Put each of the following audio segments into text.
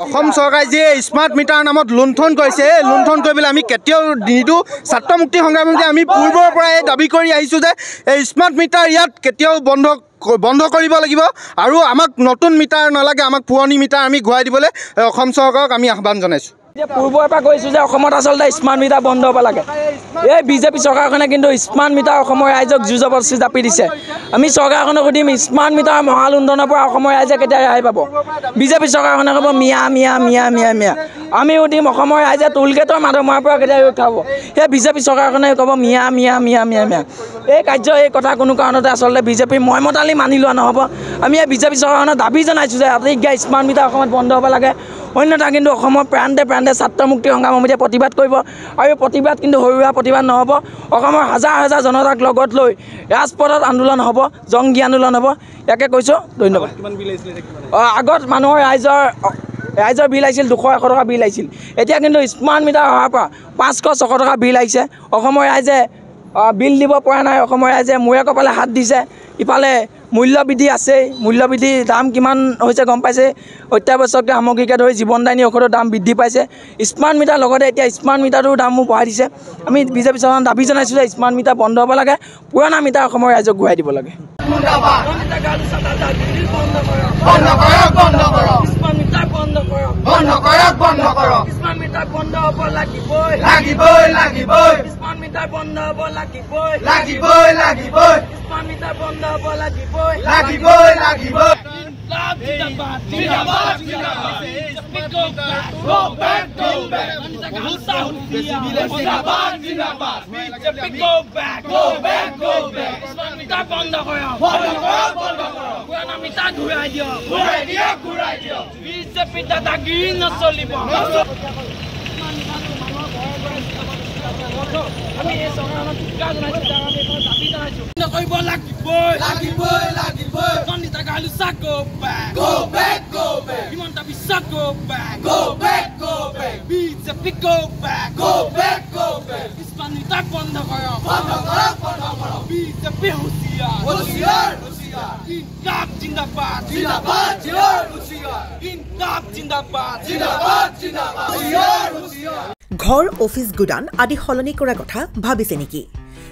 অসম চৰকাৰে যে smart meter নামত লুণ্ঠন কৰিছে লুণ্ঠন কৰিবলৈ আমি কেতিয়াও নিদো ছাত্ৰ মুক্তি সংগ্ৰাম সমিতিয়ে আমি পূৰ্বৰ পৰাই দাবী কৰি আহিছোঁ যে এই স্মাৰ্ট মিটাৰ ইয়াত কেতিয়াও বন্ধ কৰিব লাগিব আৰু আমাক নতুন মিটাৰ নালাগে আমাক পুৰণি মিটাৰ আমি ঘূৰাই দিবলৈ অসম চৰকাৰক আমি আহ্বান জনাইছোঁ পূৰ্বৰ পৰা কৈছোঁ যে অসমত আচলতে স্মাৰ্ট মিটাৰ বন্ধ হ'ব লাগে এই বিজেপি চৰকাৰখনে কিন্তু স্মাৰ্ট মিটাৰ অসমৰ ৰাইজক জুজবস্তি জাপি দিছে আমি চৰকাৰখনক সুধিম স্মাৰ্ট মিটাৰ মহালুণ্ঠনৰ পৰা অসমৰ ৰাইজে কেতিয়া ৰেহাই পাব বিজেপি চৰকাৰখনে ক'ব মিয়া মিয়া মিয়া মিয়া মিয়া আমি সুধিম অসমৰ ৰাইজে টোলগেটৰ মাধমাৰ পৰা কেতিয়া ৰক্ষা হ'ব সেই বিজেপি চৰকাৰখনে ক'ব মিয়া মিয়া মিয়া মিয়া মিয়া এই কাৰ্য এই কথা কোনো কাৰণতে আচলতে বিজেপি মইমতালি মানি লোৱা নহ'ব আমি এই বিজেপি চৰকাৰখনক দাবী জনাইছোঁ যে এতিয়া স্মাৰ্ট মিটাৰ অসমত বন্ধ হ'ব লাগে অন্যথা কিন্তু অসমৰ প্ৰান্তে প্ৰান্তে ছাত্ৰ মুক্তি সংগ্ৰাম সমিতিয়ে প্ৰতিবাদ কৰিব আৰু প্ৰতিবাদ কিন্তু সৰু সুৰা প্ৰতিবাদ নহ'ব অসমৰ হাজাৰ হাজাৰ জনতাক লগত লৈ ৰাজপথত আন্দোলন হ'ব জংগী আন্দোলন হ'ব ইয়াকে কৈছোঁ ধন্যবাদ আগত মানুহৰ ৰাইজৰ বিল আহিছিল 200-100 টকা বিল আহিছিল এতিয়া কিন্তু স্মাৰ্ট মিটাৰ অহাৰ পৰা 500-600 টকা বিল আহিছে অসমৰ ৰাইজে বিল দিব পৰা নাই অসমৰ ৰাইজে মূৰে কপালে হাত দিছে ইফালে মূল্যবৃদ্ধি আছেই মূল্যবৃদ্ধিৰ দাম কিমান হৈছে গম পাইছে অত্যাৱশ্যকীয় সামগ্ৰীকে ধৰি জীৱনদায়িনী ঔষধৰ দাম বৃদ্ধি পাইছে স্মাৰ্ট মিটাৰ লগতে এতিয়া স্মাৰ্ট মিটাৰটোৰ দামো বঢ়াই দিছে আমি বিজেপি চৰকাৰক দাবী জনাইছোঁ যে স্মাৰ্ট মিটাৰ বন্ধ হ'ব লাগে পুৰণা মিটাৰ অসমৰ ৰাইজক ঘূৰাই দিব লাগে ঘৰ অফিস গুদান আদি সলনি কৰা কথা ভাবিছে নেকি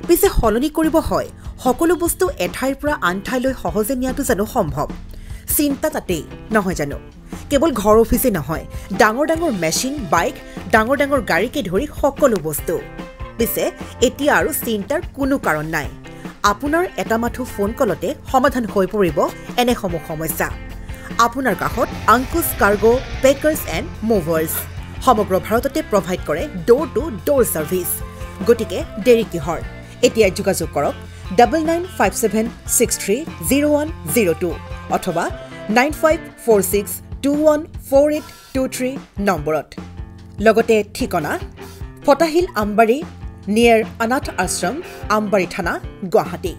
পিছে সলনি কৰিব হয় সকলো বস্তু এঠাইৰ পৰা আন ঠাইলৈ সহজে নিয়াটো জানো সম্ভৱ চিন্তা তাতেই নহয় জানো কেৱল ঘৰ অফিসে নহয় ডাঙৰ ডাঙৰ মেচিন বাইক ডাঙৰ ডাঙৰ গাড়ীকে ধৰি সকলো বস্তু পিছে এতিয়া আৰু চিন্তাৰ কোনো কাৰণ নাই আপোনাৰ এটা মাথো ফোন কলতে সমাধান হৈ পৰিব এনেসমূহ সমস্যা আপোনাৰ কাষত আংকুশ কাৰ্গো পেকাৰ্ছ এণ্ড মুভাৰ্ছ সমগ্ৰ ভাৰততে প্ৰভাইড কৰে ডোৰ টু ডোৰ সাৰ্ভিস গতিকে দেৰি কিহৰ এতিয়া যোগাযোগ কৰক 9957630102 অথবা 9546214823 নম্বৰত লগতে ঠিকনা ফটাহিল আমবাৰী নিয়াৰ অনাথ আশ্ৰম আমবাৰী থানা গুৱাহাটী